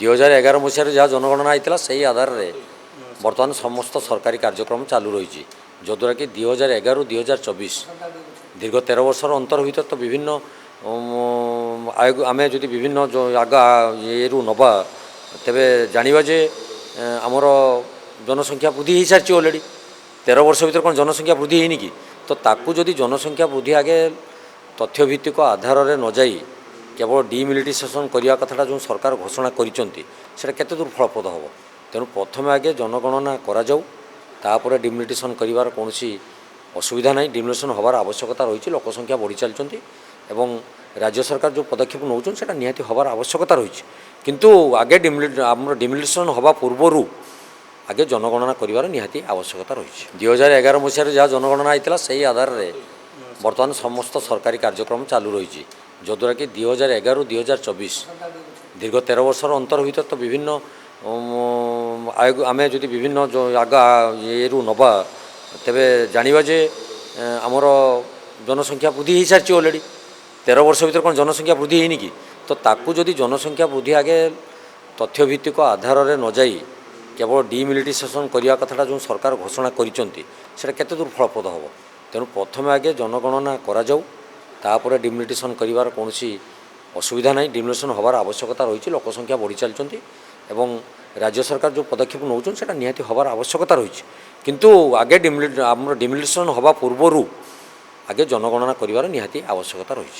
2011 ମସିହାରେ ଯାହା ଜନଗଣନା ହେଇଥିଲା ସେହି ଆଧାରରେ ବର୍ତ୍ତମାନ ସମସ୍ତ ସରକାରୀ କାର୍ଯ୍ୟକ୍ରମ ଚାଲୁ ରହିଛି, ଯଦ୍ୱାରା କି 2011ରୁ 2024 ଦୀର୍ଘ 13 ବର୍ଷର ଅନ୍ତର ଭିତରେ ତ ବିଭିନ୍ନ ଆୟୋଗ ଆମେ ଯଦି ବିଭିନ୍ନ ଆଗ ଇଏରୁ ନେବା ତେବେ ଜାଣିବା ଯେ ଆମର ଜନସଂଖ୍ୟା ବୃଦ୍ଧି ହୋଇସାରିଛି ଅଲରେଡ଼ି। 13 ବର୍ଷ ଭିତରେ କ'ଣ ଜନସଂଖ୍ୟା ବୃଦ୍ଧି ହେଇନି କି? ତ ତାକୁ ଯଦି ଜନସଂଖ୍ୟା ବୃଦ୍ଧି ଆଗେ ତଥ୍ୟଭିତ୍ତିକ ଆଧାରରେ ନ ଯାଇ କେବଳ ଡିମିଲିଟାଇଜେସନ୍ କରିବା କଥାଟା ଯେଉଁ ସରକାର ଘୋଷଣା କରିଛନ୍ତି ସେଇଟା କେତେ ଦୂର ଫଳପ୍ରଦ ହେବ। ତେଣୁ ପ୍ରଥମେ ଆଗେ ଜନଗଣନା କରାଯାଉ, ତାପରେ ଡିମିଲିଟାଇଜେସନ୍ କରିବାର କୌଣସି ଅସୁବିଧା ନାହିଁ। ଡିମିଲିଟାଇଜେସନ୍ ହେବାର ଆବଶ୍ୟକତା ରହିଛି, ଲୋକ ସଂଖ୍ୟା ବଢ଼ି ଚାଲିଛନ୍ତି ଏବଂ ରାଜ୍ୟ ସରକାର ଯେଉଁ ପଦକ୍ଷେପ ନେଉଛନ୍ତି ସେଇଟା ନିହାତି ହେବାର ଆବଶ୍ୟକତା ରହିଛି। କିନ୍ତୁ ଆଗେ ଆମର ଡିମିଲିଟାଇଜେସନ୍ ହେବା ପୂର୍ବରୁ ଆଗେ ଜନଗଣନା କରିବାର ନିହାତି ଆବଶ୍ୟକତା ରହିଛି। 2011 ମସିହାରେ ଯାହା ଜନଗଣନା ହେଇଥିଲା ସେହି ଆଧାରରେ ବର୍ତ୍ତମାନ ସମସ୍ତ ସରକାରୀ କାର୍ଯ୍ୟକ୍ରମ ଚାଲୁ ରହିଛି, ଯଦ୍ୱାରା କି 2011ରୁ 2024 ଦୀର୍ଘ 13 ବର୍ଷର ଅନ୍ତର ଭିତରେ ତ ବିଭିନ୍ନ ଆୟୋଗ ଆମେ ଯଦି ବିଭିନ୍ନ ଆଗ ଇଏରୁ ନେବା ତେବେ ଜାଣିବା ଯେ ଆମର ଜନସଂଖ୍ୟା ବୃଦ୍ଧି ହୋଇସାରିଛି ଅଲରେଡ଼ି। 13 ବର୍ଷ ଭିତରେ କ'ଣ ଜନସଂଖ୍ୟା ବୃଦ୍ଧି ହେଇନି କି? ତ ତାକୁ ଯଦି ଜନସଂଖ୍ୟା ବୃଦ୍ଧି ଆଗେ ତଥ୍ୟଭିତ୍ତିକ ଆଧାରରେ ନ ଯାଇ କେବଳ ଡିମିଲିଟାଇଜେସନ୍ କରିବା କଥାଟା ଯେଉଁ ସରକାର ଘୋଷଣା କରିଛନ୍ତି ସେଇଟା କେତେ ଦୂର ଫଳପ୍ରଦ ହେବ। ତେଣୁ ପ୍ରଥମେ ଆଗେ ଜନଗଣନା କରାଯାଉ, ତାପରେ ଡିମିଲିଟାଇଜେସନ୍ କରିବାର କୌଣସି ଅସୁବିଧା ନାହିଁ। ଡିମିଲିଟାଇଜେସନ୍ ହେବାର ଆବଶ୍ୟକତା ରହିଛି, ଲୋକ ସଂଖ୍ୟା ବଢ଼ି ଚାଲିଛନ୍ତି ଏବଂ ରାଜ୍ୟ ସରକାର ଯେଉଁ ପଦକ୍ଷେପ ନେଉଛନ୍ତି ସେଇଟା ନିହାତି ହେବାର ଆବଶ୍ୟକତା ରହିଛି। କିନ୍ତୁ ଆଗେ ଆମର ଡିମିଲିଟାଇଜେସନ୍ ହେବା ପୂର୍ବରୁ ଆଗେ ଜନଗଣନା କରିବାର ନିହାତି ଆବଶ୍ୟକତା ରହିଛି।